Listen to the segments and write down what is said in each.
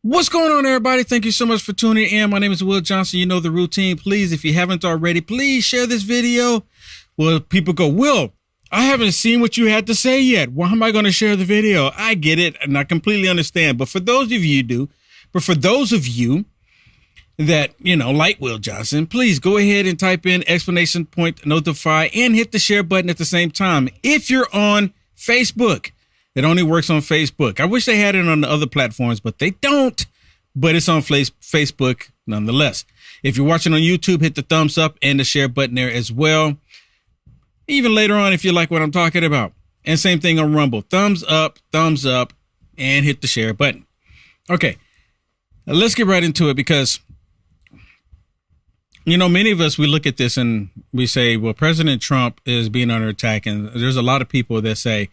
What's going on, everybody? Thank you so much for tuning in. My name is Will Johnson. You know the routine. Please, if you haven't already, please share this video. Well, people go, Will, I haven't seen what you had to say yet. Why am I going to share the video? I get it, and I completely understand. But for those of you for those of you that, like Will Johnson, please go ahead and type in exclamation point notify and hit the share button at the same time. If you're on Facebook, it only works on Facebook. I wish they had it on the other platforms, but they don't. But it's on Facebook nonetheless. If you're watching on YouTube, hit the thumbs up and the share button there as well. Even later on, if you like what I'm talking about. And same thing on Rumble. Thumbs up, and hit the share button. Okay, now let's get right into it because, many of us, we look at this and we say, well, President Trump is being under attack. And there's a lot of people that say,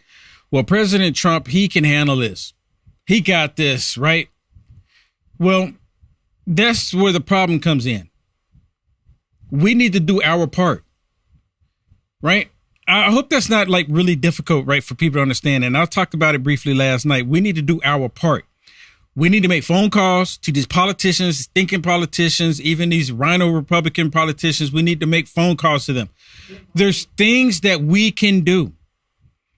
well, President Trump, he can handle this. He got this, right? Well, that's where the problem comes in. We need to do our part, right? I hope that's not like really difficult, right, for people to understand. And I talked about it briefly last night. We need to do our part. We need to make phone calls to these politicians, thinking politicians, even these rhino Republican politicians. We need to make phone calls to them. There's things that we can do.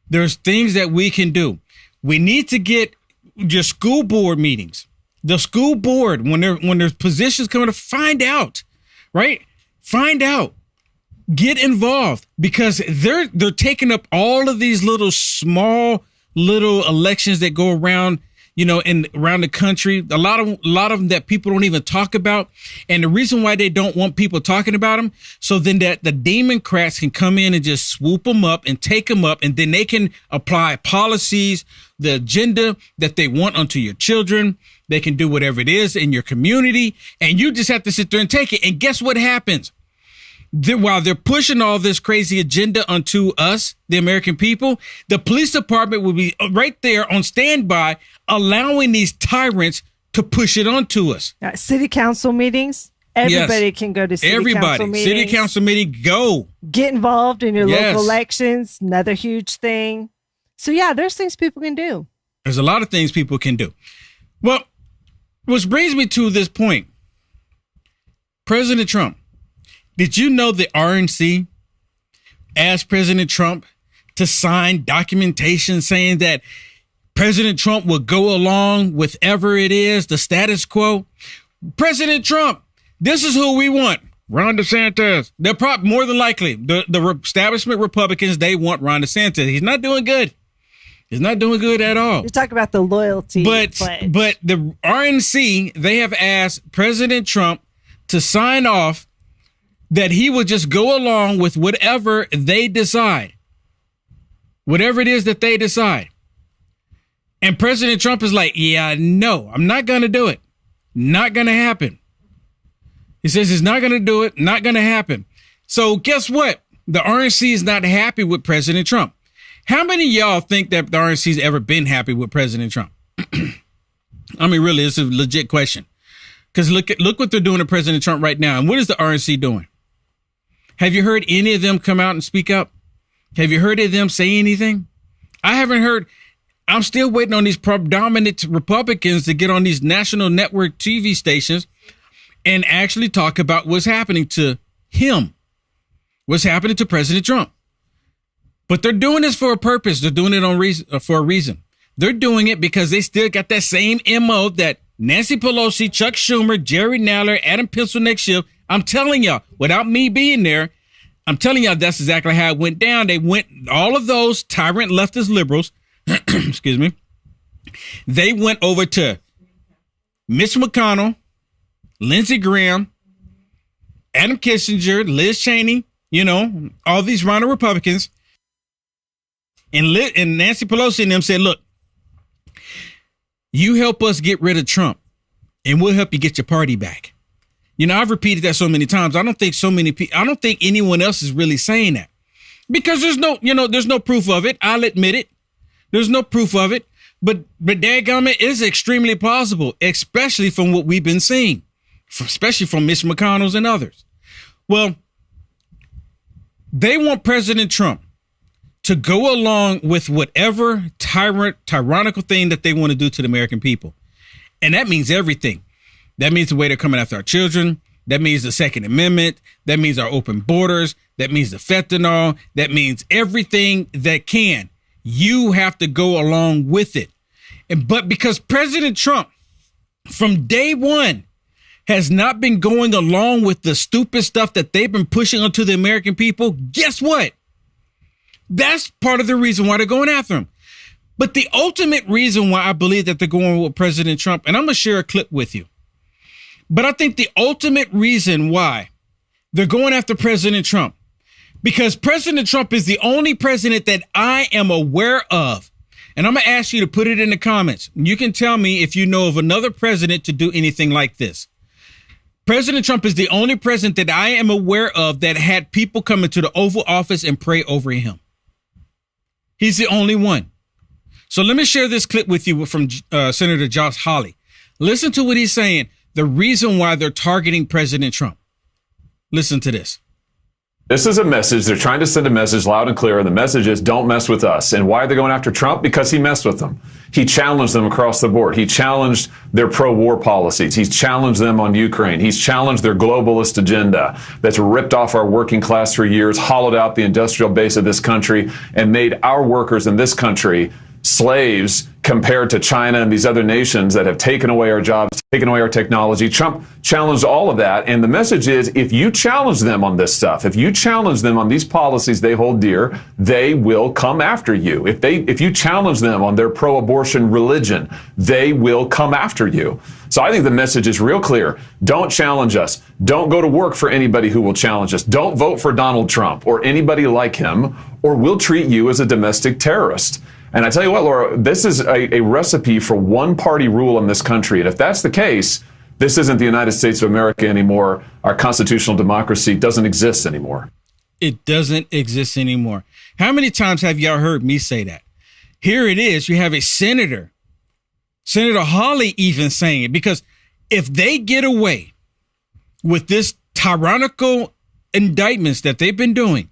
There's things that we can do. We need to get your school board meetings. The school board, when there's positions coming to find out, right? Find out. Get involved because they're taking up all of these small elections that go around, around the country. A lot of them that people don't even talk about. And the reason why they don't want people talking about them, so then that the Democrats can come in and just swoop them up and take them up. And then they can apply policies, the agenda that they want onto your children. They can do whatever it is in your community. And you just have to sit there and take it. And guess what happens? While they're pushing all this crazy agenda onto us, the American people, the police department will be right there on standby, allowing these tyrants to push it onto us. City council meetings. Everybody can go to city council meetings. City council meeting, go. Get involved in your local elections. Another huge thing. So, there's things people can do. There's a lot of things people can do. Well, which brings me to this point. President Trump. Did you know the RNC asked President Trump to sign documentation saying that President Trump will go along with whatever it is, the status quo? President Trump, this is who we want. Ron DeSantis. They're more than likely the establishment Republicans, they want Ron DeSantis. He's not doing good. He's not doing good at all. You're talking about the loyalty pledge. But the RNC, they have asked President Trump to sign off that he will just go along with whatever they decide, whatever it is that they decide. And President Trump is like, no, I'm not going to do it. Not going to happen. He says he's not going to do it. Not going to happen. So guess what? The RNC is not happy with President Trump. How many of y'all think that the RNC's ever been happy with President Trump? I mean, really, it's a legit question. Because look what they're doing to President Trump right now. And what is the RNC doing? Have you heard any of them come out and speak up? Have you heard of them say anything? I haven't heard. I'm still waiting on these predominant Republicans to get on these national network TV stations and actually talk about what's happening to him, what's happening to President Trump. But they're doing this for a purpose. They're doing it for a reason. They're doing it because they still got that same MO that Nancy Pelosi, Chuck Schumer, Jerry Nadler, Adam Pencilneck Schiff. I'm telling y'all, without me being there, I'm telling y'all that's exactly how it went down. All of those tyrant leftist liberals, excuse me, they went over to Mitch McConnell, Lindsey Graham, Adam Kissinger, Liz Cheney, all these rhino Republicans. And Nancy Pelosi and them said, look, you help us get rid of Trump and we'll help you get your party back. I've repeated that so many times. I don't think anyone else is really saying that because there's no proof of it. I'll admit it. There's no proof of it. But dadgummit, it is extremely plausible, especially from what we've been seeing, especially from Mitch McConnell's and others. Well, they want President Trump to go along with whatever tyrannical thing that they want to do to the American people. And that means everything. That means the way they're coming after our children. That means the Second Amendment. That means our open borders. That means the fentanyl. That means everything that can. You have to go along with it. But because President Trump, from day one, has not been going along with the stupid stuff that they've been pushing onto the American people, guess what? That's part of the reason why they're going after him. But the ultimate reason why I believe that they're going with President Trump, and I'm going to share a clip with you, but I think the ultimate reason why they're going after President Trump, because President Trump is the only president that I am aware of. And I'm going to ask you to put it in the comments. You can tell me if you know of another president to do anything like this. President Trump is the only president that I am aware of that had people come into the Oval Office and pray over him. He's the only one. So let me share this clip with you from Senator Josh Hawley. Listen to what he's saying. The reason why they're targeting President Trump. Listen to this. This is a message. They're trying to send a message loud and clear. The message is don't mess with us. And why are they going after Trump? Because he messed with them. He challenged them across the board. He challenged their pro-war policies. He's challenged them on Ukraine. He's challenged their globalist agenda that's ripped off our working class for years, hollowed out the industrial base of this country, and made our workers in this country slaves compared to China and these other nations that have taken away our jobs, taken away our technology. Trump challenged all of that. And the message is, if you challenge them on this stuff, if you challenge them on these policies they hold dear, they will come after you. If you challenge them on their pro-abortion religion, they will come after you. So I think the message is real clear. Don't challenge us. Don't go to work for anybody who will challenge us. Don't vote for Donald Trump or anybody like him, or we'll treat you as a domestic terrorist. And I tell you what, Laura, this is a recipe for one-party rule in this country. And if that's the case, this isn't the United States of America anymore. Our constitutional democracy doesn't exist anymore. It doesn't exist anymore. How many times have y'all heard me say that? Here it is. You have a Senator Hawley even saying it, because if they get away with this tyrannical indictments that they've been doing,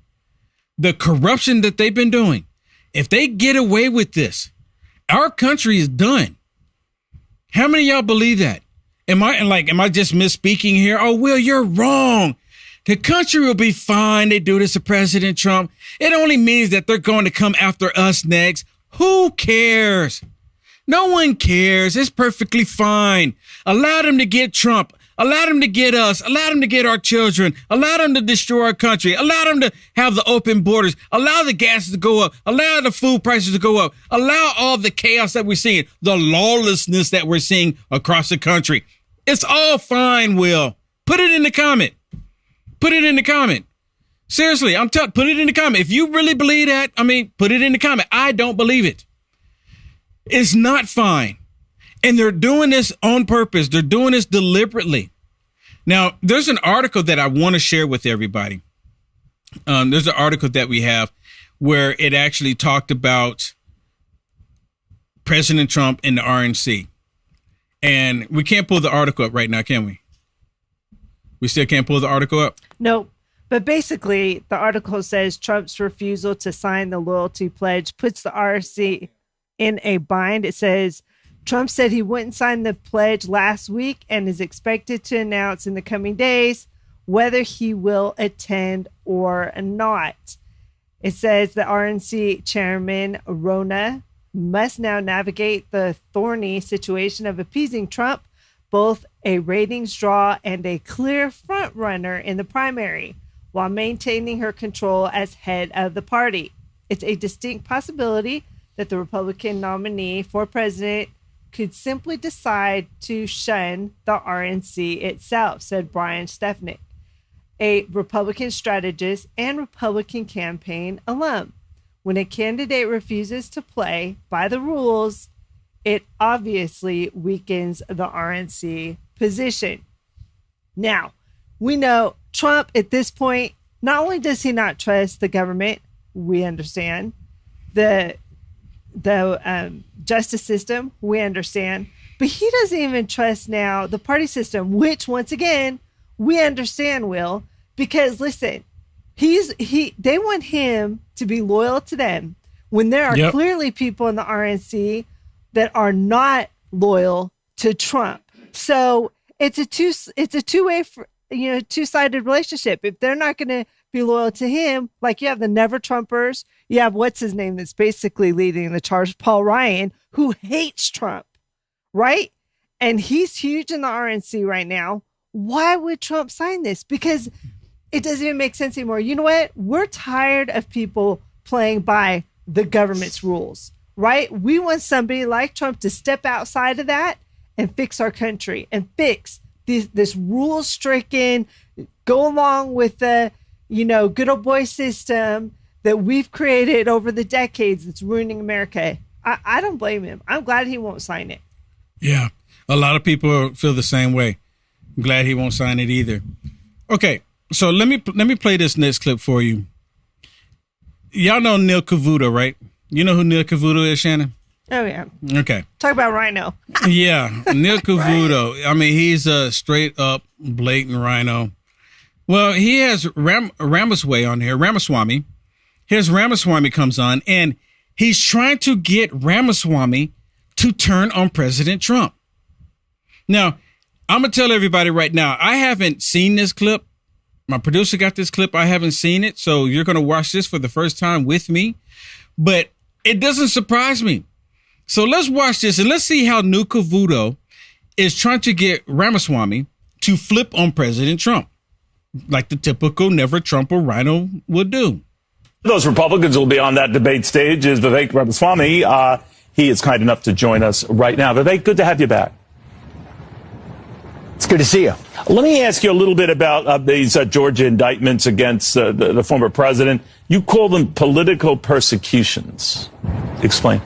the corruption that they've been doing, if they get away with this, our country is done. How many of y'all believe that? Am I just misspeaking here? Oh, Will, you're wrong. The country will be fine. They do this to President Trump. It only means that they're going to come after us next. Who cares? No one cares. It's perfectly fine. Allow them to get Trump. Allow them to get us. Allow them to get our children. Allow them to destroy our country. Allow them to have the open borders. Allow the gas to go up. Allow the food prices to go up. Allow all the chaos that we're seeing, the lawlessness that we're seeing across the country. It's all fine, Will. Put it in the comment. Put it in the comment. Seriously, put it in the comment. If you really believe that, put it in the comment. I don't believe it. It's not fine. And they're doing this on purpose. They're doing this deliberately. Now, there's an article that I want to share with everybody. There's an article that we have where it actually talked about President Trump and the RNC. And we can't pull the article up right now, can we? We still can't pull the article up? Nope. But basically, the article says Trump's refusal to sign the loyalty pledge puts the RNC in a bind. It says, Trump said he wouldn't sign the pledge last week and is expected to announce in the coming days whether he will attend or not. It says the RNC chairman, Rona, must now navigate the thorny situation of appeasing Trump, both a ratings draw and a clear front runner in the primary, while maintaining her control as head of the party. It's a distinct possibility that the Republican nominee for president could simply decide to shun the RNC itself, said Brian Stefnick, a Republican strategist and Republican campaign alum. When a candidate refuses to play by the rules, it obviously weakens the RNC position. Now, we know Trump at this point, not only does he not trust the government, we understand, the justice system, we understand, but he doesn't even trust now the party system, which once again, we understand, Will, because listen, they want him to be loyal to them when there are clearly people in the RNC that are not loyal to Trump. So it's a two-way, two-sided relationship. If they're not going to be loyal to him, like you have the Never Trumpers, you have what's his name that's basically leading the charge, Paul Ryan, who hates Trump, right? And he's huge in the RNC right now. Why would Trump sign this? Because it doesn't even make sense anymore. You know what? We're tired of people playing by the government's rules, right? We want somebody like Trump to step outside of that and fix our country and fix this rule-stricken, go along with the, good old boy system that we've created over the decades that's ruining America. I don't blame him. I'm glad he won't sign it. Yeah, a lot of people feel the same way. I'm glad he won't sign it either. Okay, so let me play this next clip for you. Y'all know Neil Cavuto, right? You know who Neil Cavuto is, Shannon? Oh, yeah. Okay. Talk about rhino. Yeah, Neil Cavuto. Right. I mean, he's a straight up blatant rhino. Well, he has Ramaswamy on here, Ramaswamy. Here's Ramaswamy comes on, and he's trying to get Ramaswamy to turn on President Trump. Now, I'm going to tell everybody right now, I haven't seen this clip. My producer got this clip. I haven't seen it. So you're going to watch this for the first time with me. But it doesn't surprise me. So let's watch this and let's see how Newt Cavuto is trying to get Ramaswamy to flip on President Trump, like the typical Never Trump or rhino would do. Those Republicans will be on that debate stage is Vivek Ramaswamy. He is kind enough to join us right now. Vivek, good to have you back. It's good to see you. Let me ask you a little bit about these Georgia indictments against the former president. You call them political persecutions. Explain.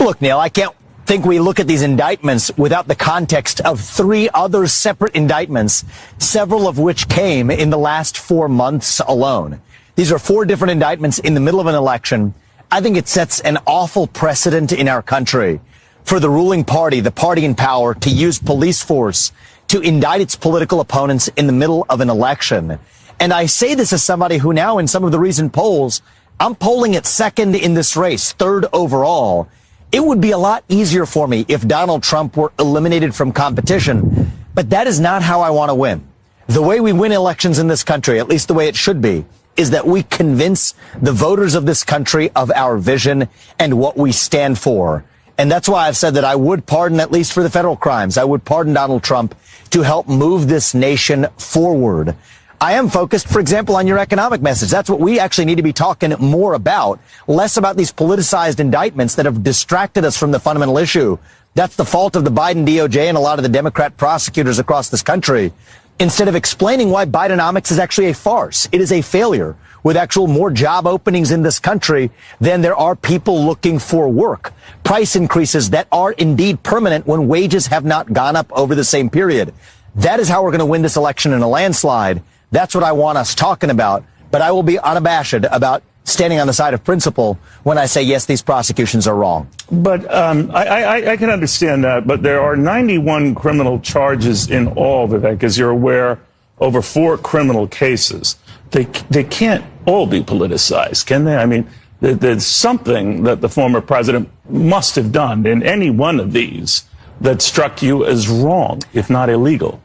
Look, Neil, I can't think we look at these indictments without the context of 3 other separate indictments, several of which came in the last 4 months alone. These are 4 different indictments in the middle of an election. I think it sets an awful precedent in our country for the ruling party, the party in power, to use police force to indict its political opponents in the middle of an election. And I say this as somebody who now, in some of the recent polls, I'm polling at second in this race, third overall. It would be a lot easier for me if Donald Trump were eliminated from competition, but that is not how I want to win. The way we win elections in this country, at least the way it should be, is that we convince the voters of this country of our vision and what we stand for. And that's why I've said that I would pardon, at least for the federal crimes, I would pardon Donald Trump to help move this nation forward. I am focused, for example, on your economic message. That's what we actually need to be talking more about, less about these politicized indictments that have distracted us from the fundamental issue. That's the fault of the Biden DOJ and a lot of the Democrat prosecutors across this country. Instead of explaining why Bidenomics is actually a farce, it is a failure, with actual more job openings in this country than there are people looking for work. Price increases that are indeed permanent when wages have not gone up over the same period. That is how we're going to win this election in a landslide. That's what I want us talking about. But I will be unabashed about standing on the side of principle when I say, yes, these prosecutions are wrong. But I can understand that. But there are 91 criminal charges in all, Vivek, as you're aware, over 4 criminal cases. They can't all be politicized, can they? I mean, there's something that the former president must have done in any one of these that struck you as wrong, if not illegal.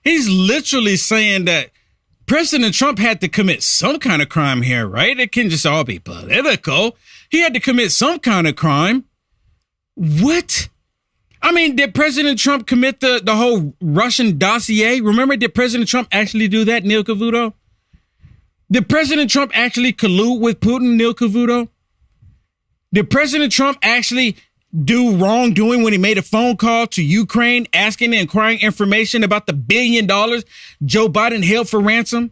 He's literally saying that President Trump had to commit some kind of crime here, right? It can't just all be political. He had to commit some kind of crime. What? I mean, did President Trump commit the whole Russian dossier? Remember, did President Trump actually do that, Neil Cavuto? Did President Trump actually collude with Putin, Neil Cavuto? Did President Trump actually do wrongdoing when he made a phone call to Ukraine asking and inquiring information about the $1 billion Joe Biden held for ransom?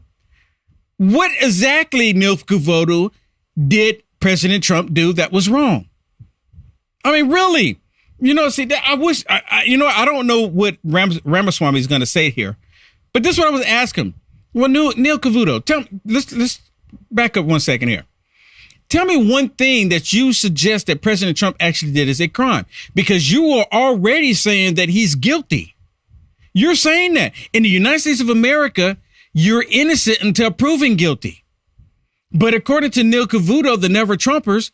What exactly, Neil Cavuto, did President Trump do that was wrong? I mean, really, see, I wish, I don't know what Ramaswamy is going to say here, but this is what I was asking. Well, Neil Cavuto, let's back up 1 second here. Tell me one thing that you suggest that President Trump actually did as a crime, because you are already saying that he's guilty. You're saying that in the United States of America, you're innocent until proven guilty. But according to Neil Cavuto, the Never Trumpers,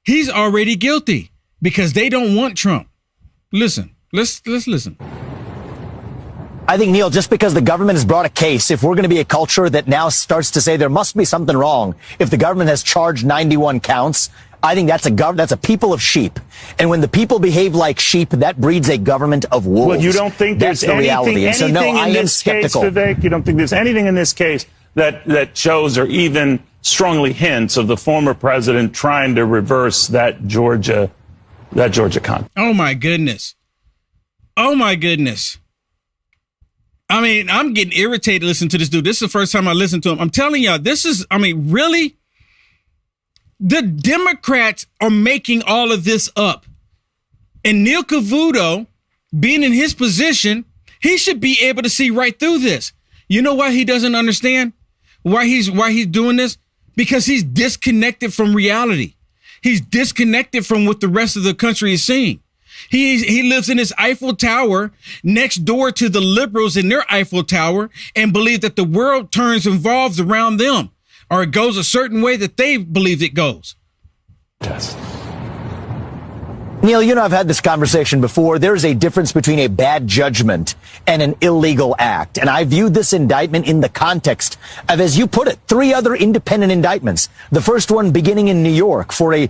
he's already guilty because they don't want Trump. Listen. Let's listen. I think, Neil, just because the government has brought a case, if we're going to be a culture that now starts to say there must be something wrong if the government has charged 91 counts, I think that's a people of sheep. And when the people behave like sheep, that breeds a government of wolves. Well, you don't think that's there's the reality. And so, no, I am skeptical. Vivek, you don't think there's anything in this case that shows or even strongly hints of the former president trying to reverse that Georgia con? Oh, my goodness. Oh, my goodness. I mean, I'm getting irritated listening to this dude. This is the first time I listened to him. I'm telling y'all, really? The Democrats are making all of this up. And Neil Cavuto, being in his position, he should be able to see right through this. You know why he doesn't understand? Why he's doing this? Because he's disconnected from reality. He's disconnected from what the rest of the country is seeing. He lives in his Eiffel Tower next door to the liberals in their Eiffel Tower and believe that the world turns and revolves around them, or it goes a certain way that they believe it goes. Yes. Neil, I've had this conversation before. There's a difference between a bad judgment and an illegal act. And I view this indictment in the context of, as you put it, 3 other independent indictments. The first one beginning in New York for a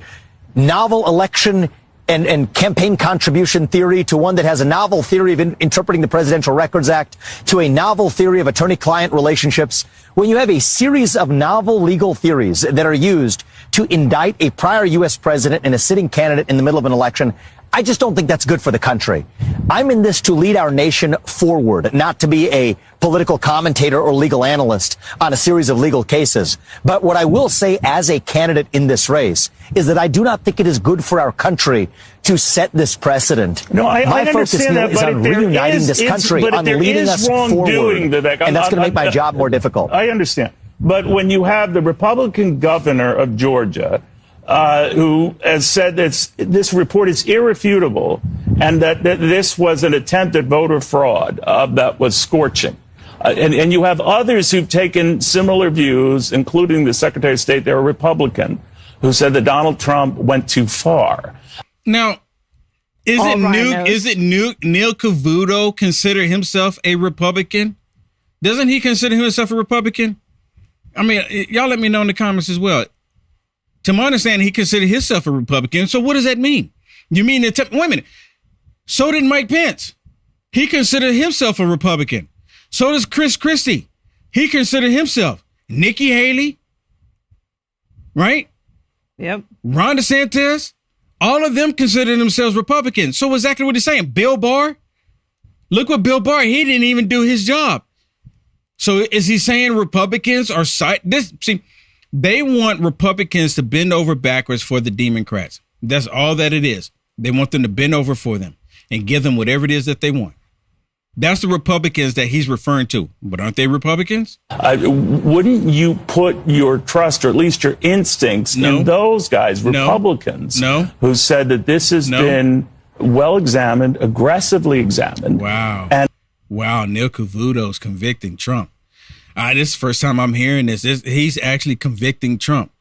novel election and campaign contribution theory, to one that has a novel theory of interpreting the Presidential Records Act, to a novel theory of attorney-client relationships. When you have a series of novel legal theories that are used to indict a prior U.S. president and a sitting candidate in the middle of an election, I just don't think that's good for the country. I'm in this to lead our nation forward, not to be a political commentator or legal analyst on a series of legal cases. But what I will say as a candidate in this race is that I do not think it is good for our country to set this precedent. No, I understand that, but on reuniting this country, on leading us forward, Vivek, and that's going to make my job more difficult. I understand. But when you have the Republican governor of Georgia, who has said that this report is irrefutable and that this was an attempt at voter fraud that was scorching. And you have others who've taken similar views, including the Secretary of State, they're a Republican, who said that Donald Trump went too far. Now, is it Neil Cavuto consider himself a Republican? Doesn't he consider himself a Republican? I mean, y'all let me know in the comments as well. To my understanding, he considered himself a Republican. So what does that mean? You mean wait a minute. So did Mike Pence. He considered himself a Republican. So does Chris Christie. He considered himself. Nikki Haley. Right? Yep. Ron DeSantis. All of them consider themselves Republicans. So exactly what he's saying. Bill Barr. Look what Bill Barr, he didn't even do his job. So is he saying Republicans are they want Republicans to bend over backwards for the Democrats. That's all that it is. They want them to bend over for them and give them whatever it is that they want. That's the Republicans that he's referring to. But aren't they Republicans? Wouldn't you put your trust, or at least your instincts, in those guys, Republicans, who said that this has been well examined, aggressively examined? Wow. Neil Cavuto's convicting Trump. This is the first time I'm hearing this. He's actually convicting Trump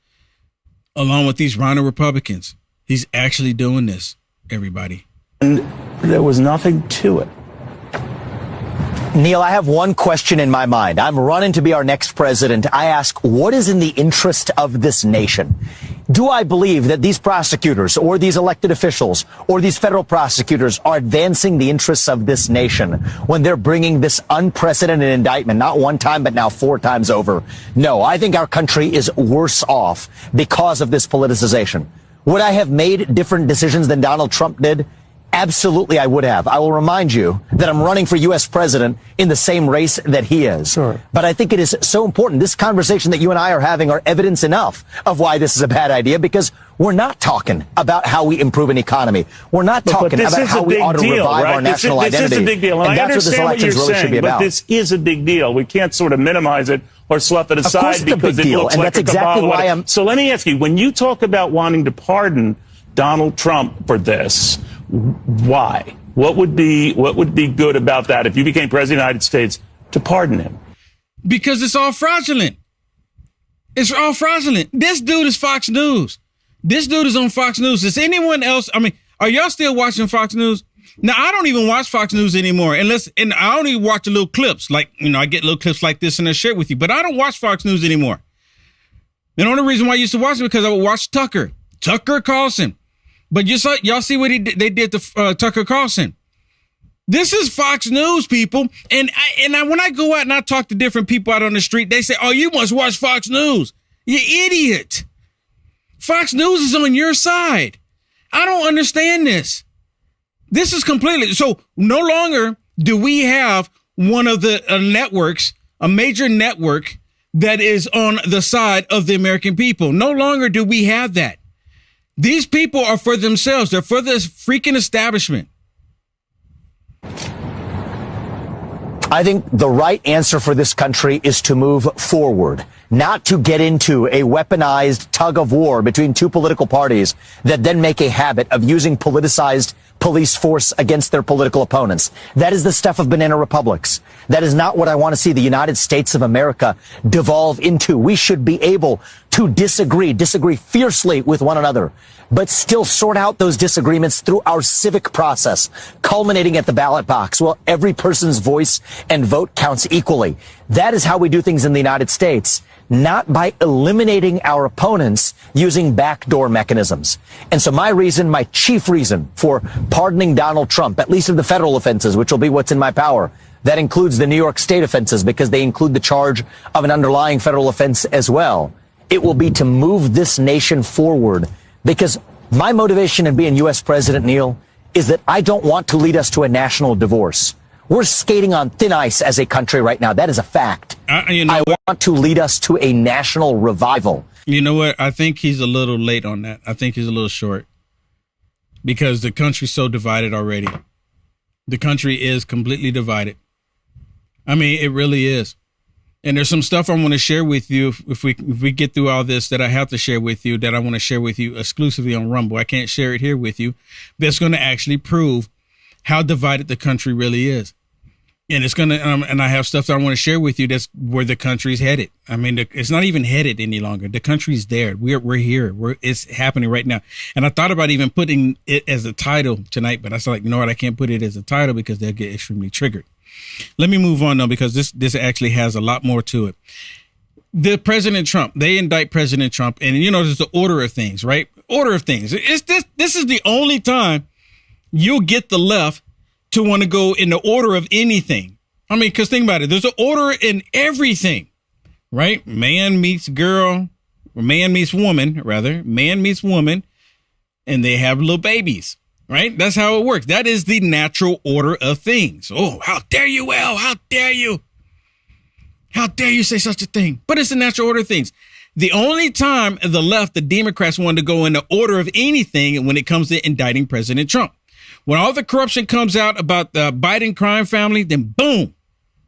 along with these Rhino Republicans. He's actually doing this, everybody. And there was nothing to it. Neil, I have one question in my mind. I'm running to be our next president. I ask, what is in the interest of this nation? Do I believe that these prosecutors or these elected officials or these federal prosecutors are advancing the interests of this nation when they're bringing this unprecedented indictment, not one time, but now 4 times over? No, I think our country is worse off because of this politicization. Would I have made different decisions than Donald Trump did? Absolutely, I would have. I will remind you that I'm running for U.S. president in the same race that he is. Sure. But I think it is so important. This conversation that you and I are having are evidence enough of why this is a bad idea, because we're not talking about how we improve an economy. We're not talking about how we ought to revive our national identity. This is a big deal. And that's what this election really should be about. But this is a big deal. We can't sort of minimize it or slough it aside because it looks like a cabal. So let me ask you, when you talk about wanting to pardon Donald Trump for this, why? What would be good about that if you became president of the United States to pardon him? Because it's all fraudulent. It's all fraudulent. This dude is Fox News. This dude is on Fox News. Is anyone else? I mean, are y'all still watching Fox News? Now, I don't even watch Fox News anymore, and I only watch little clips. Like, I get little clips like this and I share it with you, but I don't watch Fox News anymore. And the only reason why I used to watch it because I would watch Tucker Carlson. But y'all see what they did to Tucker Carlson. This is Fox News, people. And when I go out and I talk to different people out on the street, they say, oh, you must watch Fox News. You idiot. Fox News is on your side. I don't understand this. This is completely, so no longer do we have one of the networks, a major network that is on the side of the American people. No longer do we have that. These people are for themselves. They're for this freaking establishment. I think the right answer for this country is to move forward, not to get into a weaponized tug of war between two political parties that then make a habit of using politicized police force against their political opponents. That is the stuff of banana republics. That is not what I want to see the United States of America devolve into. We should be able to disagree fiercely with one another, but still sort out those disagreements through our civic process, culminating at the ballot box. Well, every person's voice and vote counts equally. That is how we do things in the United States, not by eliminating our opponents using backdoor mechanisms. And so my chief reason for pardoning Donald Trump, at least of the federal offenses, which will be what's in my power, that includes the New York State offenses because they include the charge of an underlying federal offense as well. It will be to move this nation forward, because my motivation in being U.S. president, Neil, is that I don't want to lead us to a national divorce. We're skating on thin ice as a country right now. That is a fact. I want to lead us to a national revival. You know what? I think he's a little late on that. I think he's a little short because the country's so divided already. The country is completely divided. I mean, it really is. And there's some stuff I want to share with you if we get through all this that I have to share with you, that I want to share with you exclusively on Rumble. I can't share it here with you. That's going to actually prove how divided the country really is. And it's going to, and I have stuff that I want to share with you. That's where the country's headed. I mean, it's not even headed any longer. The country's there. We're here. It's happening right now. And I thought about even putting it as a title tonight, but I was like, you know what? I can't put it as a title because they'll get extremely triggered. Let me move on though, because this actually has a lot more to it. The President Trump, they indict President Trump, and there's the order of things, right? Order of things. This is the only time you'll get the left to want to go in the order of anything. I mean, because think about it. There's an order in everything, right? Man meets girl, or man meets woman, rather. Man meets woman, and they have little babies, right? That's how it works. That is the natural order of things. Oh, how dare you, Al? How dare you? How dare you say such a thing? But it's the natural order of things. The only time the left, the Democrats, wanted to go in the order of anything when it comes to indicting President Trump. When all the corruption comes out about the Biden crime family, then boom,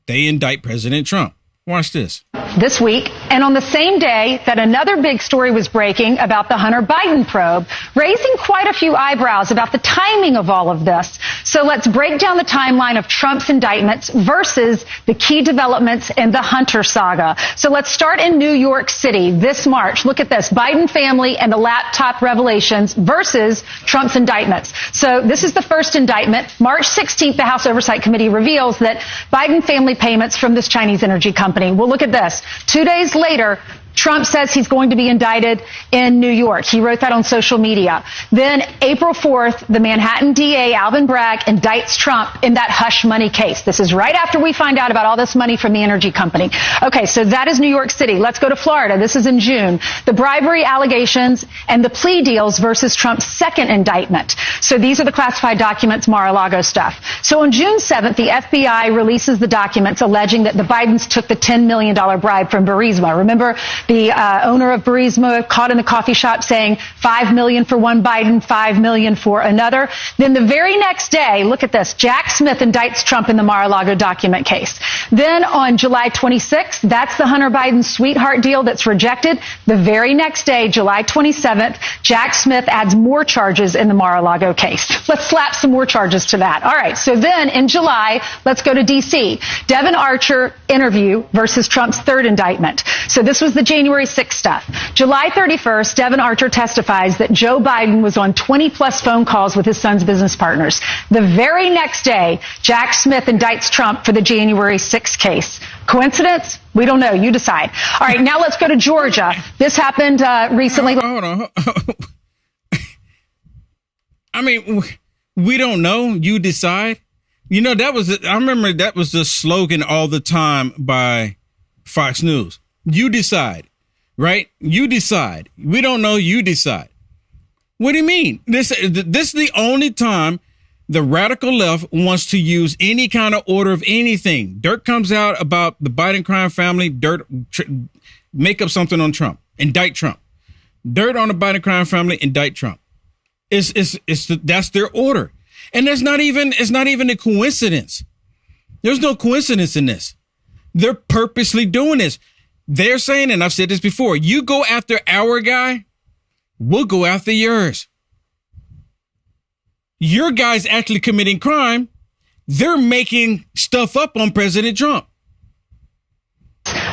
they indict President Trump. Watch this. This week, and on the same day that another big story was breaking about the Hunter Biden probe, raising quite a few eyebrows about the timing of all of this. So let's break down the timeline of Trump's indictments versus the key developments in the Hunter saga. So let's start in New York City this March. Look at this. Biden family and the laptop revelations versus Trump's indictments. So this is the first indictment. March 16th, the House Oversight Committee reveals that Biden family payments from this Chinese energy company. Well, look at this. 2 days later, Trump says he's going to be indicted in New York. He wrote that on social media. Then April 4th, the Manhattan DA, Alvin Bragg, indicts Trump in that hush money case. This is right after we find out about all this money from the energy company. Okay, so that is New York City. Let's go to Florida. This is in June. The bribery allegations and the plea deals versus Trump's second indictment. So these are the classified documents, Mar-a-Lago stuff. So on June 7th, the FBI releases the documents alleging that the Bidens took the $10 million bribe from Burisma. Remember, the owner of Burisma caught in the coffee shop saying $5 million for one Biden, $5 million for another. Then the very next day, look at this, Jack Smith indicts Trump in the Mar-a-Lago document case. Then on July 26th, that's the Hunter Biden sweetheart deal that's rejected. The very next day, July 27th, Jack Smith adds more charges in the Mar-a-Lago case. Let's slap some more charges to that. All right, so then in July, let's go to D.C. Devin Archer interview versus Trump's third indictment. So this was the January 6th stuff. July 31st, Devin Archer testifies that Joe Biden was on 20 plus phone calls with his son's business partners. The very next day, Jack Smith indicts Trump for the January 6th case. Coincidence? We don't know. You decide. All right, now let's go to Georgia. This happened recently. Hold on. I mean, we don't know. You decide. You know, I remember that was the slogan all the time by Fox News. You decide, right? You decide. We don't know. You decide. What do you mean? This is the only time the radical left wants to use any kind of order of anything. Dirt comes out about the Biden crime family. Make up something on Trump. Indict Trump. Dirt on the Biden crime family. Indict Trump. That's their order. And it's not even a coincidence. There's no coincidence in this. They're purposely doing this. They're saying, and I've said this before, you go after our guy, we'll go after yours. Your guy's actually committing crime. They're making stuff up on President Trump.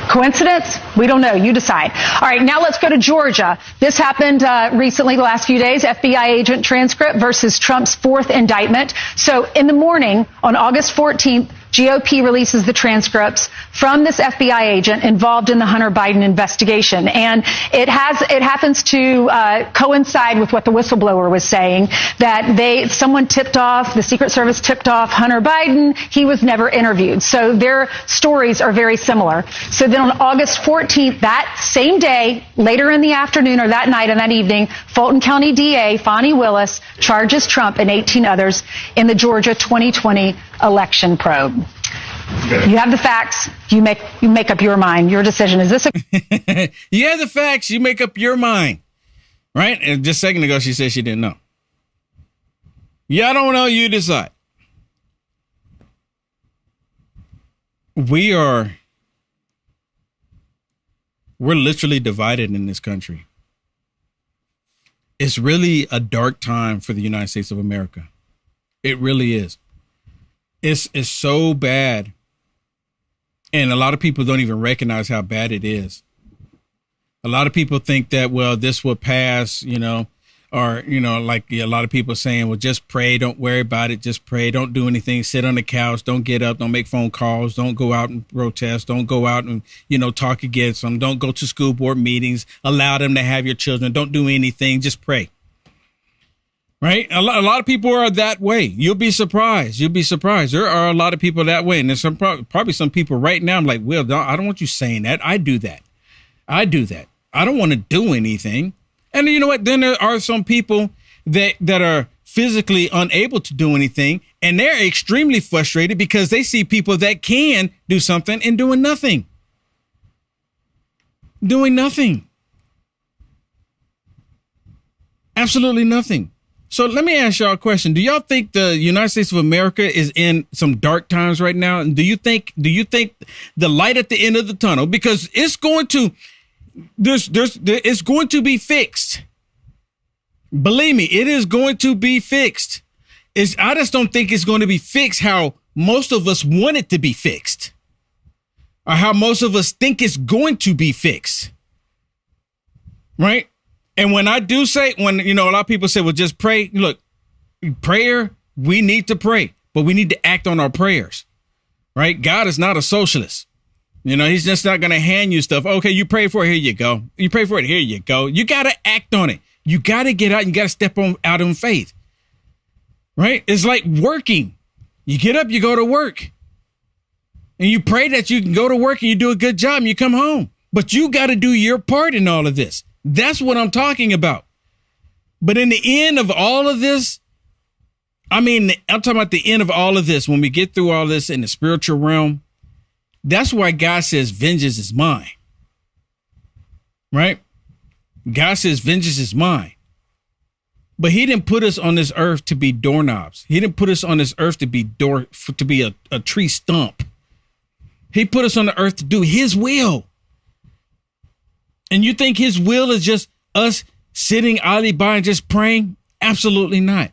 Coincidence? We don't know. You decide. All right, now let's go to Georgia. This happened recently, the last few days, FBI agent transcript versus Trump's fourth indictment. So in the morning on August 14th, GOP releases the transcripts from this FBI agent involved in the Hunter Biden investigation. And it happens to coincide with what the whistleblower was saying, that the Secret Service tipped off Hunter Biden. He was never interviewed. So their stories are very similar. So then on August 14th, that same day, later in the afternoon or that night and that evening, Fulton County DA Fonnie Willis charges Trump and 18 others in the Georgia 2020 election probe. You have the facts. You make up your mind. Your decision. Is this You have the facts. You make up your mind. Right? And just a second ago, she said she didn't know. Yeah, I don't know. You decide. We're literally divided in this country. It's really a dark time for the United States of America. It really is. It's so bad. And a lot of people don't even recognize how bad it is. A lot of people think that, well, this will pass, or, like a lot of people saying, well, just pray. Don't worry about it. Just pray. Don't do anything. Sit on the couch. Don't get up. Don't make phone calls. Don't go out and protest. Don't go out and, talk against them. Don't go to school board meetings. Allow them to have your children. Don't do anything. Just pray. Right? A lot of people are that way. You'll be surprised. There are a lot of people that way. And there's probably some people right now. I'm like, well, I don't want you saying that. I do that. I don't want to do anything. And you know what? Then there are some people that are physically unable to do anything. And they're extremely frustrated because they see people that can do something and doing nothing. Doing nothing. Absolutely nothing. So let me ask y'all a question. Do y'all think the United States of America is in some dark times right now? And do you think the light at the end of the tunnel, because it's going to be fixed. Believe me, it is going to be fixed. I just don't think it's going to be fixed how most of us want it to be fixed, or how most of us think it's going to be fixed. Right? And when I do say, a lot of people say, well, just pray. Look, prayer, we need to pray, but we need to act on our prayers, right? God is not a socialist. He's just not going to hand you stuff. Okay, you pray for it. Here you go. You pray for it. Here you go. You got to act on it. You got to get out. You got to step out in faith, right? It's like working. You get up, you go to work, and you pray that you can go to work and you do a good job and you come home. But you got to do your part in all of this. That's what I'm talking about. But in the end of all of this, I'm talking about the end of all of this, when we get through all this in the spiritual realm, that's why God says vengeance is mine. Right? God says vengeance is mine. But he didn't put us on this earth to be doorknobs. He didn't put us on this earth to be a tree stump. He put us on the earth to do his will. And you think his will is just us sitting idly by and just praying? Absolutely not.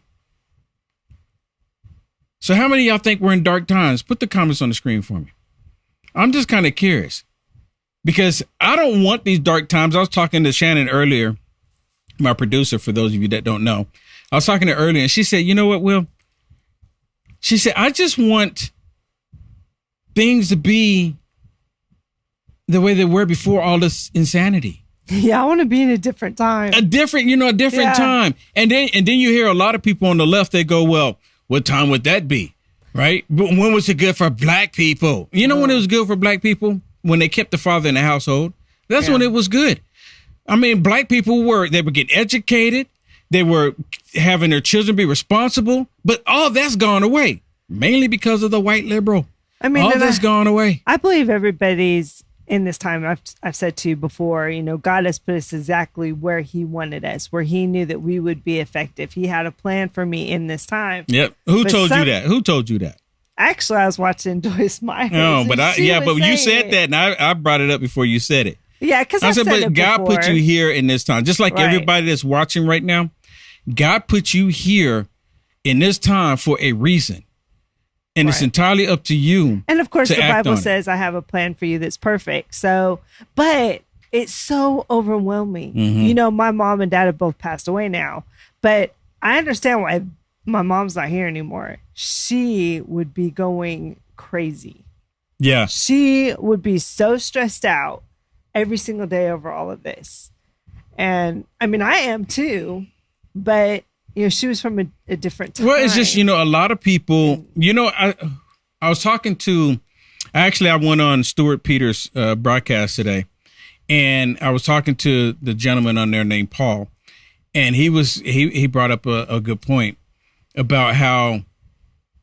So how many of y'all think we're in dark times? Put the comments on the screen for me. I'm just kind of curious. because I don't want these dark times. I was talking to Shannon earlier, my producer, for those of you that don't know. I was talking to her earlier, and she said, you know what, Will? She said, I just want things to be the way they were before all this insanity. Yeah, I want to be in a different time. A different time. And then you hear a lot of people on the left, they go, well, what time would that be? Right? But when was it good for black people? You know when it was good for black people? When they kept the father in the household. That's when it was good. I mean, black people were getting educated. They were having their children be responsible. But all that's gone away, mainly because of the white liberal. I mean, all that's gone away. I believe everybody's in this time. I've said to you before, God has put us exactly where he wanted us, where he knew that we would be effective. He had a plan for me in this time. Yep. Who told you that? Who told you that? Actually, I was watching Joyce Myers. Oh, but you said that, and I brought it up before you said it. Yeah, because I said but God before. put you here in this time, just like everybody that's watching right now. God put you here in this time for a reason. And it's entirely up to you. And of course, the Bible says, I have a plan for you that's perfect. So, but it's so overwhelming. Mm-hmm. My mom and dad have both passed away now, but I understand why my mom's not here anymore. She would be going crazy. Yeah. She would be so stressed out every single day over all of this. And I mean, I am too, but she was from a different time. Well, it's just, a lot of people, I was talking to, I went on Stuart Peters' broadcast today, and I was talking to the gentleman on there named Paul, and he brought up a good point about how,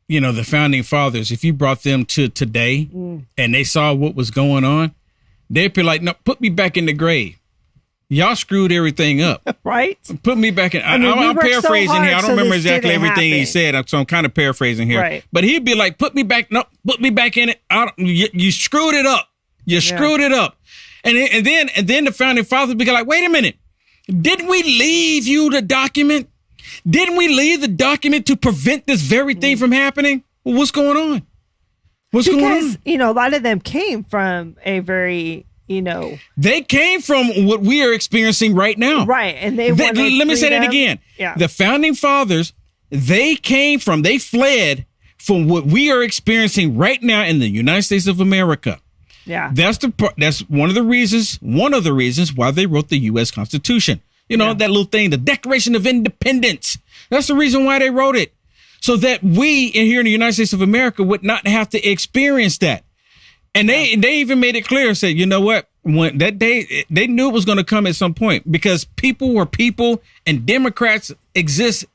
the founding fathers, if you brought them to today and they saw what was going on, they'd be like, no, put me back in the grave. Y'all screwed everything up. Right? Put me back in. I'm paraphrasing here. I don't remember exactly everything he said, so I'm kind of paraphrasing here. Right. But he'd be like, put me back in it. You screwed it up. You screwed it up. And then the founding fathers would be like, wait a minute. Didn't we leave you the document? Didn't we leave the document to prevent this very thing from happening? Well, what's going on? Because, a lot of them came from a very... They came from what we are experiencing right now. Right. And let me say that again. Yeah. The founding fathers, they fled from what we are experiencing right now in the United States of America. Yeah. That's one of the reasons why they wrote the U.S. Constitution. That little thing, the Declaration of Independence. That's the reason why they wrote it. So that we here in the United States of America would not have to experience that. And they even made it clear, said, you know what, when that day, they knew it was going to come at some point because people were people and Democrats exist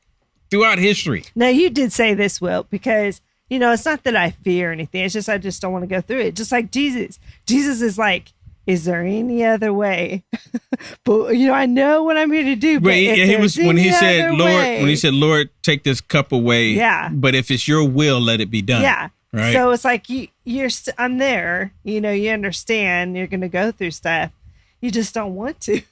throughout history. Now, you did say this, Will, because, it's not that I fear anything. It's just I just don't want to go through it. Just like Jesus. Jesus is like, is there any other way? But, I know what I'm here to do. But when he said, Lord, take this cup away. Yeah. But if it's your will, let it be done. Yeah. Right. So it's like I'm there, you understand you're going to go through stuff. You just don't want to.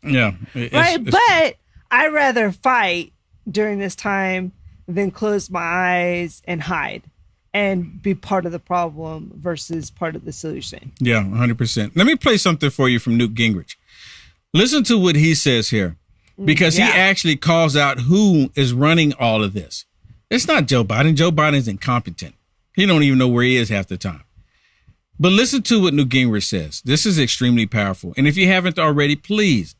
Yeah. But I'd rather fight during this time than close my eyes and hide and be part of the problem versus part of the solution. Yeah, 100%. Let me play something for you from Newt Gingrich. Listen to what he says here, because he actually calls out who is running all of this. It's not Joe Biden. Joe Biden's incompetent. He don't even know where he is half the time. But listen to what Newt Gingrich says. This is extremely powerful. And if you haven't already, please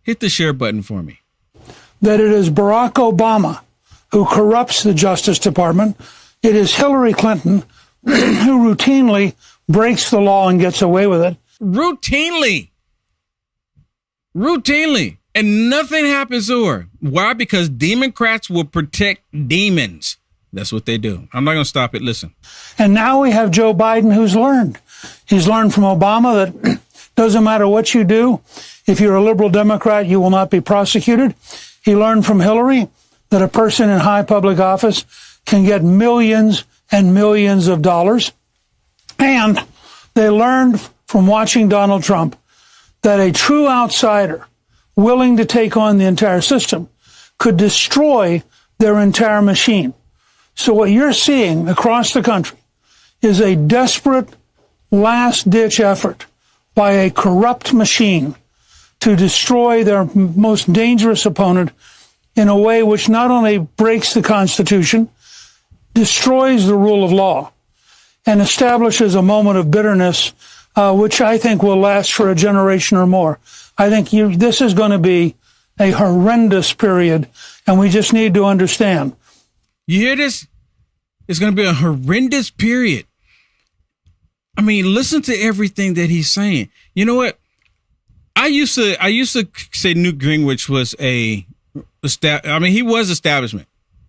hit the share button for me. That it is Barack Obama who corrupts the Justice Department. It is Hillary Clinton who routinely breaks the law and gets away with it. Routinely. And nothing happens to her. Why? Because Democrats will protect demons. That's what they do. I'm not going to stop it. Listen. And now we have Joe Biden who's learned. He's learned from Obama that doesn't matter what you do. If you're a liberal Democrat, you will not be prosecuted. He learned from Hillary that a person in high public office can get millions and millions of dollars. And they learned from watching Donald Trump that a true outsider willing to take on the entire system could destroy their entire machine. So what you're seeing across the country is a desperate last-ditch effort by a corrupt machine to destroy their most dangerous opponent in a way which not only breaks the Constitution, destroys the rule of law, and establishes a moment of bitterness, which I think will last for a generation or more. I think this is going to be a horrendous period, and we just need to understand. You hear this? It's going to be a horrendous period. I mean, listen to everything that he's saying. You know what? I used to say Newt Gingrich was he was establishment.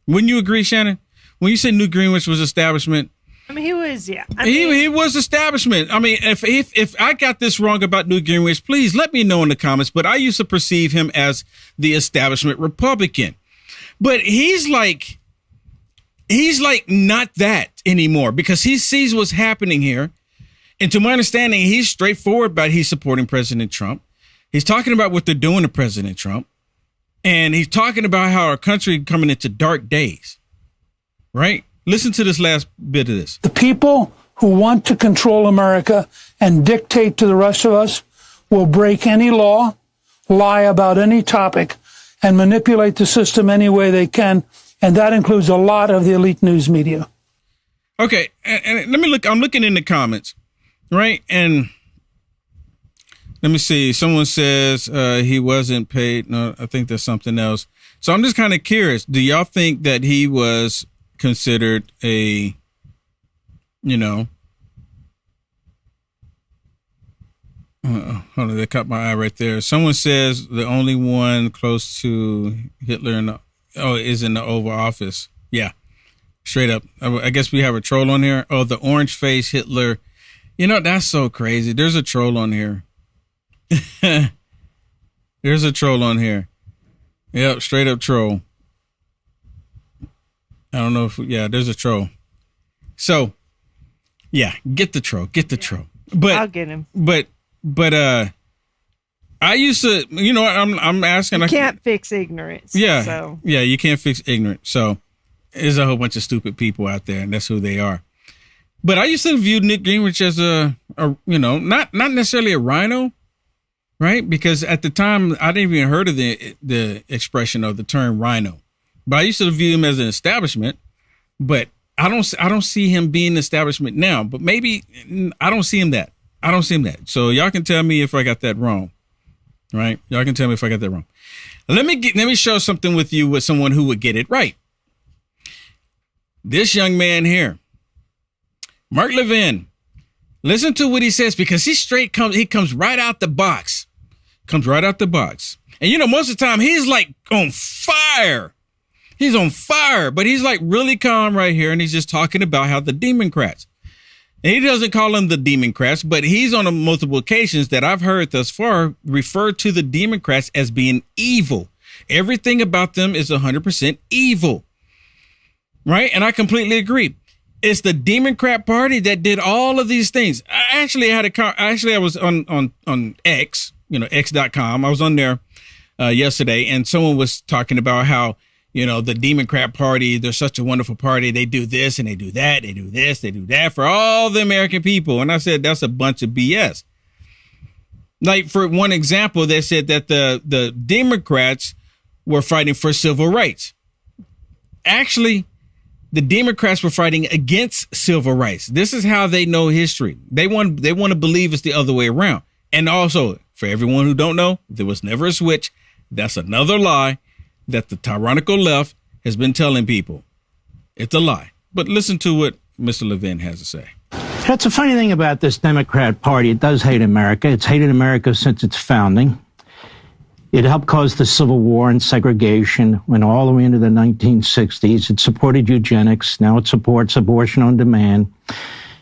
Wouldn't you agree, Shannon? When you say Newt Gingrich was establishment, I mean, he was, yeah. He was establishment. I mean, if I got this wrong about Newt Gingrich, please let me know in the comments. But I used to perceive him as the establishment Republican. But he's like not that anymore, because he sees what's happening here. And to my understanding, he's straightforward about he's supporting President Trump. He's talking about what they're doing to President Trump. And he's talking about how our country coming into dark days. Right? Listen to this last bit of this. The people who want to control America and dictate to the rest of us will break any law, lie about any topic, and manipulate the system any way they can. And that includes a lot of the elite news media. Okay. And let me look. I'm looking in the comments. Right. And let me see. Someone says he wasn't paid. No, I think there's something else. So I'm just kind of curious. Do y'all think that he was considered a, hold on, they caught my eye right there. Someone says the only one close to Hitler is in the Oval Office. Yeah, straight up. I guess we have a troll on here. Oh, the orange face Hitler. That's so crazy. There's a troll on here. There's a troll on here. Yep, straight up troll. I don't know there's a troll. So, yeah, get the troll. But I'll get him. But I used to, I'm asking. You can't fix ignorance. Yeah. So. Yeah, you can't fix ignorance. So there's a whole bunch of stupid people out there, and that's who they are. But I used to view Newt Gingrich as not necessarily a rhino, right? Because at the time I didn't even heard of the expression of the term rhino. But I used to view him as an establishment, but I don't see him being an establishment now. But maybe I don't see him that. So y'all can tell me if I got that wrong, right? Y'all can tell me if I got that wrong. Let me show something with you with someone who would get it right. This young man here, Mark Levin. Listen to what he says, because he comes right out the box. And most of the time he's like on fire. He's on fire, but he's like really calm right here. And he's just talking about how the Democrats, and he doesn't call them the Democrats, but he's on multiple occasions that I've heard thus far refer to the Democrats as being evil. Everything about them is 100% evil. Right. And I completely agree. It's the Democrat Party that did all of these things. I was on X, X.com. I was on there yesterday, and someone was talking about how, the Democrat Party, they're such a wonderful party. They do this and they do that. They do this, they do that for all the American people. And I said, that's a bunch of BS. Like, for one example, they said that the Democrats were fighting for civil rights. Actually, the Democrats were fighting against civil rights. This is how they know history. They want to believe it's the other way around. And also, for everyone who don't know, there was never a switch. That's another lie that the tyrannical left has been telling people. It's a lie. But listen to what Mr. Levin has to say. That's a funny thing about this Democrat Party. It does hate America. It's hated America since its founding. It helped cause the Civil War and segregation, went all the way into the 1960s. It supported eugenics. Now it supports abortion on demand.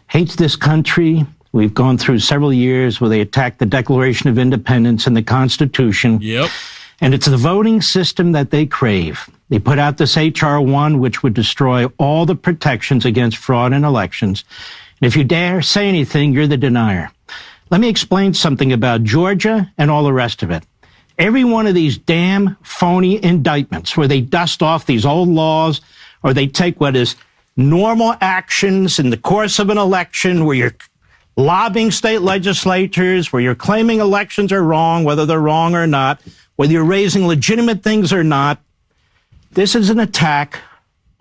Hates this country. We've gone through several years where they attacked the Declaration of Independence and the Constitution. Yep. And it's the voting system that they crave. They put out this H.R. 1, which would destroy all the protections against fraud in elections. And if you dare say anything, you're the denier. Let me explain something about Georgia and all the rest of it. Every one of these damn phony indictments where they dust off these old laws, or they take what is normal actions in the course of an election where you're lobbying state legislatures, where you're claiming elections are wrong, whether they're wrong or not, whether you're raising legitimate things or not. This is an attack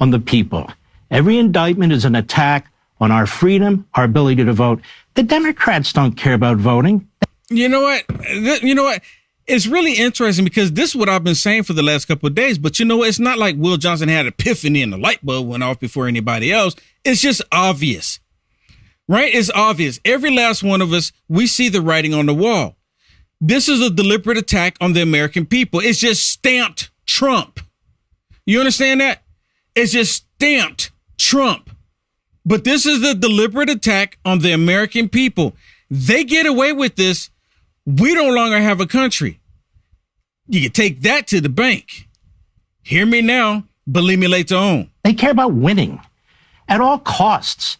on the people. Every indictment is an attack on our freedom, our ability to vote. The Democrats don't care about voting. You know what? It's really interesting because this is what I've been saying for the last couple of days. But you know what? It's not like Will Johnson had an epiphany and the light bulb went off before anybody else. It's just obvious, right? It's obvious. Every last one of us, we see the writing on the wall. This is a deliberate attack on the American people. It's just stamped Trump. You understand that? It's just stamped Trump. But this is a deliberate attack on the American people. They get away with this. We no longer have a country. You can take that to the bank. Hear me now, believe me later on. They care about winning at all costs.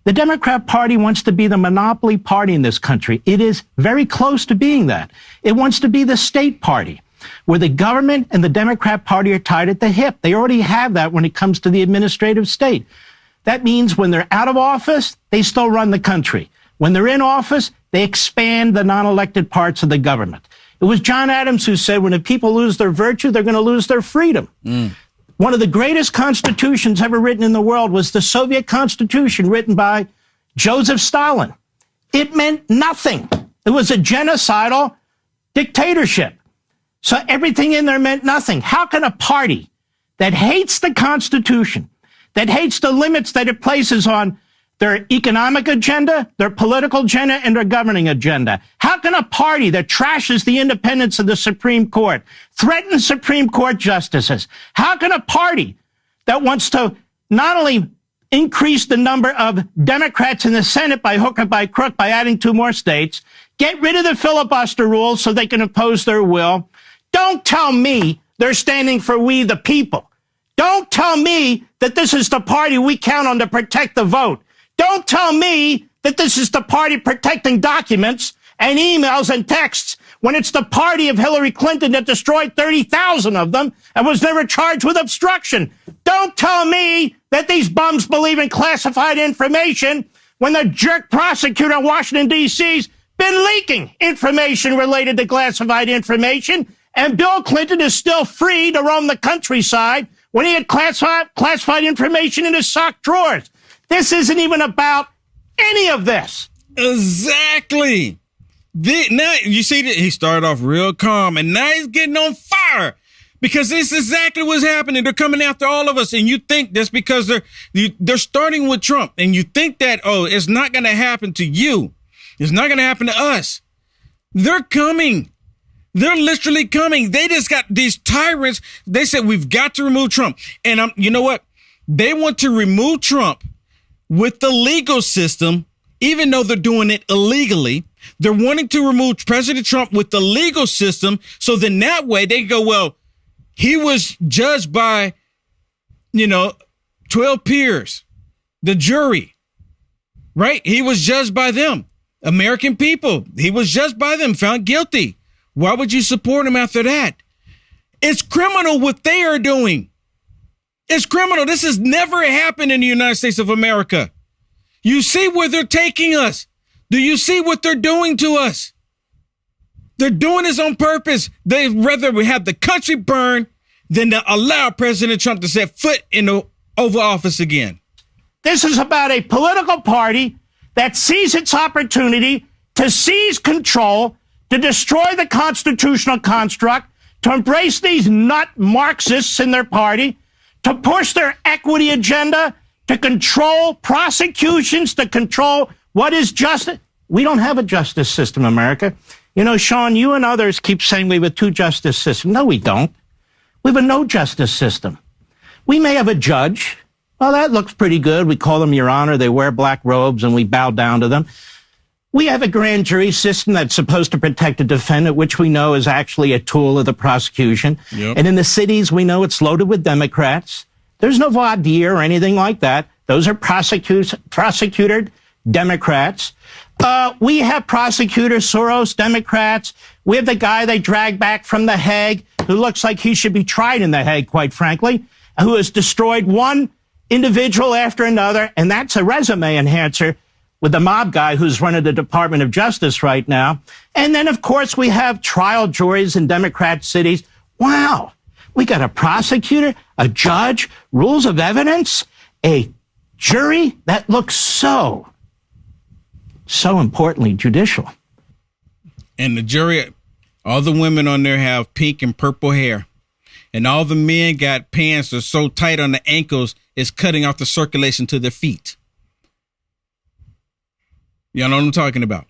The Democrat Party wants to be the monopoly party in this country. It is very close to being that. It wants to be the state party, where the government and the Democrat Party are tied at the hip. They already have that when it comes to the administrative state. That means when they're out of office, they still run the country. When they're in office, they expand the non-elected parts of the government. It was John Adams who said, when the people lose their virtue, they're going to lose their freedom. One of the greatest constitutions ever written in the world was the Soviet Constitution, written by Joseph Stalin. It meant nothing. It was a genocidal dictatorship. So everything in there meant nothing. How can a party that hates the Constitution, that hates the limits that it places on their economic agenda, their political agenda, and their governing agenda, how can a party that trashes the independence of the Supreme Court, threatens Supreme Court justices, how can a party that wants to not only increase the number of Democrats in the Senate by hook or by crook by adding 2 more states, get rid of the filibuster rules so they can impose their will? Don't tell me they're standing for we the people. Don't tell me that this is the party we count on to protect the vote. Don't tell me that this is the party protecting documents and emails and texts when it's the party of Hillary Clinton that destroyed 30,000 of them and was never charged with obstruction. Don't tell me that these bums believe in classified information when the jerk prosecutor in Washington, D.C.'s been leaking information related to classified information, and Bill Clinton is still free to roam the countryside when he had classified information in his sock drawers. This isn't even about any of this. Exactly. Now you see that he started off real calm, and now he's getting on fire because this is exactly what's happening. They're coming after all of us, and you think that's because they're starting with Trump, and you think that, oh, it's not going to happen to you. It's not going to happen to us. They're coming. They're literally coming. They just got these tyrants. They said, we've got to remove Trump. And you know what? They want to remove Trump with the legal system, even though they're doing it illegally. They're wanting to remove President Trump with the legal system. So then that way they go, well, he was judged by, 12 peers, the jury, right? He was judged by them, American people. He was judged by them, found guilty. Why would you support him after that? It's criminal what they are doing. It's criminal. This has never happened in the United States of America. You see where they're taking us. Do you see what they're doing to us? They're doing this on purpose. They'd rather we have the country burn than to allow President Trump to set foot in the Oval Office again. This is about a political party that sees its opportunity to seize control, to destroy the constitutional construct, to embrace these nut Marxists in their party, to push their equity agenda, to control prosecutions, to control what is justice. We don't have a justice system, America. Sean, you and others keep saying we have a 2 justice system. No, we don't. We have a no justice system. We may have a judge. Well, that looks pretty good. We call them Your Honor. They wear black robes and we bow down to them. We have a grand jury system that's supposed to protect a defendant, which we know is actually a tool of the prosecution. Yep. And in the cities, we know it's loaded with Democrats. There's no voir dire or anything like that. Those are prosecuted Democrats. We have prosecutor Soros Democrats. We have the guy they dragged back from The Hague, who looks like he should be tried in The Hague, quite frankly, who has destroyed one individual after another, and that's a resume enhancer. with the mob guy who's running the Department of Justice right now. And then, of course, we have trial juries in Democrat cities. Wow. We got a prosecutor, a judge, rules of evidence, a jury that looks so importantly judicial. And the jury, all the women on there have pink and purple hair. And all the men got pants that are so tight on the ankles, it's cutting off the circulation to their feet. Y'all know what I'm talking about.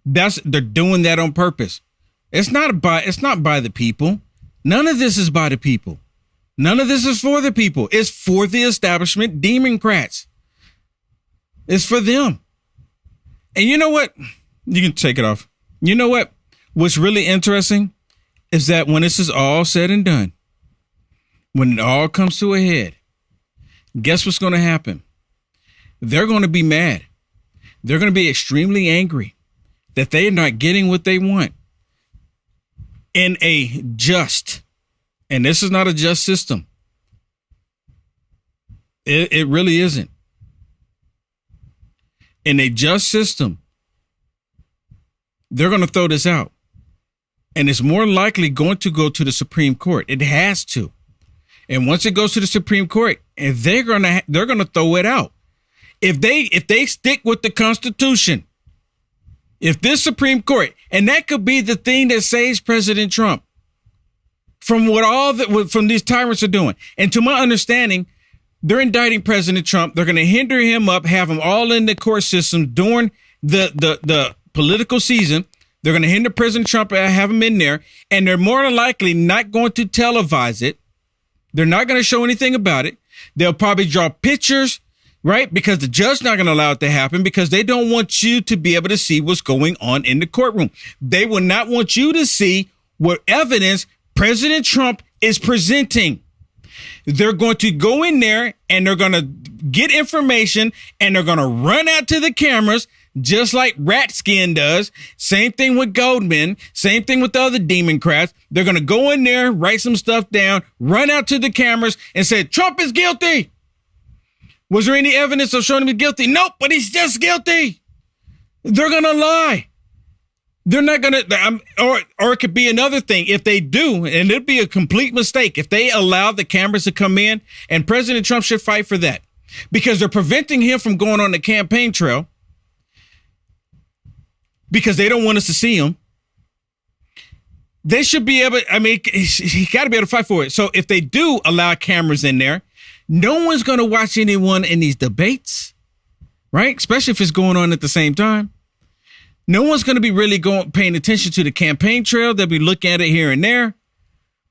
They're doing that on purpose. It's not by the people. None of this is by the people. None of this is for the people. It's for the establishment Democrats. It's for them. And you know what? You can take it off. You know what? What's really interesting is that when this is all said and done, when it all comes to a head, guess what's going to happen? They're going to be mad. They're going to be extremely angry that they're not getting what they want in a just, and this is not a just system. It really isn't. In a just system, they're going to throw this out. And it's more likely going to go to the Supreme Court. It has to. And once it goes to the Supreme Court, and they're going to throw it out. If they stick with the Constitution, if this Supreme Court, and that could be the thing that saves President Trump from from these tyrants are doing. And to my understanding, they're indicting President Trump. They're going to hinder him up, have him all in the court system during the political season. They're going to hinder President Trump and have him in there. And they're more than likely not going to televise it. They're not going to show anything about it. They'll probably draw pictures, right? Because the judge's not going to allow it to happen because they don't want you to be able to see what's going on in the courtroom. They will not want you to see what evidence President Trump is presenting. They're going to go in there and they're going to get information and they're going to run out to the cameras just like Ratskin does. Same thing with Goldman. Same thing with the other Democrats. They're going to go in there, write some stuff down, run out to the cameras and say, Trump is guilty. Was there any evidence of showing him guilty? Nope, but he's just guilty. They're going to lie. They're not going to, or it could be another thing. If they do, and it'd be a complete mistake, if they allow the cameras to come in, and President Trump should fight for that because they're preventing him from going on the campaign trail because they don't want us to see him. They should be able, he got to be able to fight for it. So if they do allow cameras in there, no one's going to watch anyone in these debates, right? Especially if it's going on at the same time. No one's going to be really paying attention to the campaign trail. They'll be looking at it here and there.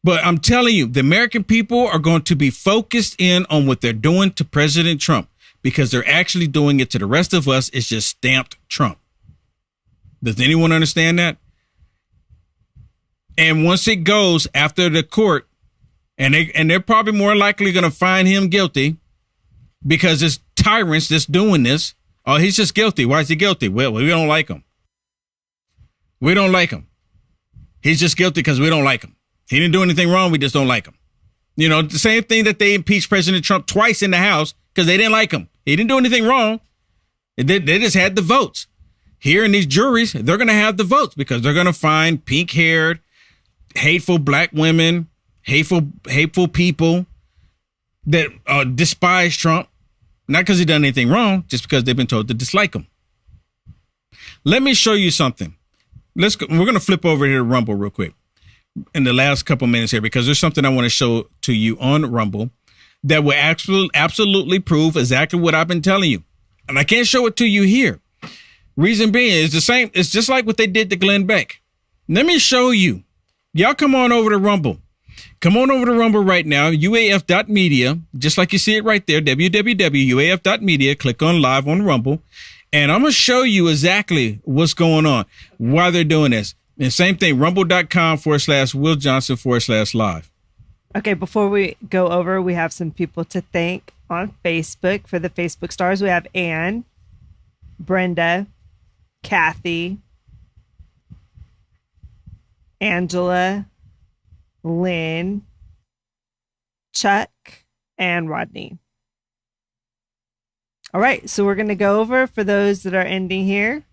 But I'm telling you, the American people are going to be focused in on what they're doing to President Trump because they're actually doing it to the rest of us. It's just stamped Trump. Does anyone understand that? And once it goes after the court, and they're probably more likely going to find him guilty because it's tyrants that's doing this. Oh, he's just guilty. Why is he guilty? Well, we don't like him. We don't like him. He's just guilty because we don't like him. He didn't do anything wrong. We just don't like him. You know, the same thing that they impeached President Trump twice in the House because they didn't like him. He didn't do anything wrong. They just had the votes. Here in these juries, they're going to have the votes because they're going to find pink-haired, hateful black women, hateful people that despise Trump, not because he done anything wrong, just because they've been told to dislike him. Let me show you something. We're going to flip over here to Rumble real quick in the last couple minutes here because there's something I want to show to you on Rumble that will absolutely prove exactly what I've been telling you. And I can't show it to you here. Reason being is the same. It's just like what they did to Glenn Beck. Let me show you. Y'all come on over to Rumble. Come on over to Rumble right now, uaf.media, just like you see it right there, www.uaf.media. Click on live on Rumble. And I'm going to show you exactly what's going on, why they're doing this. And same thing, rumble.com/Will Johnson/live. Okay, before we go over, we have some people to thank on Facebook. For the Facebook stars, we have Ann, Brenda, Kathy, Angela, Lynn, Chuck, and Rodney. All right, so we're going to go over for those that are ending here.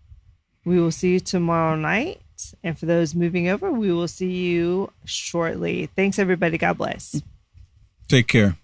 We will see you tomorrow night. And for those moving over, we will see you shortly. Thanks, everybody. God bless. Take care.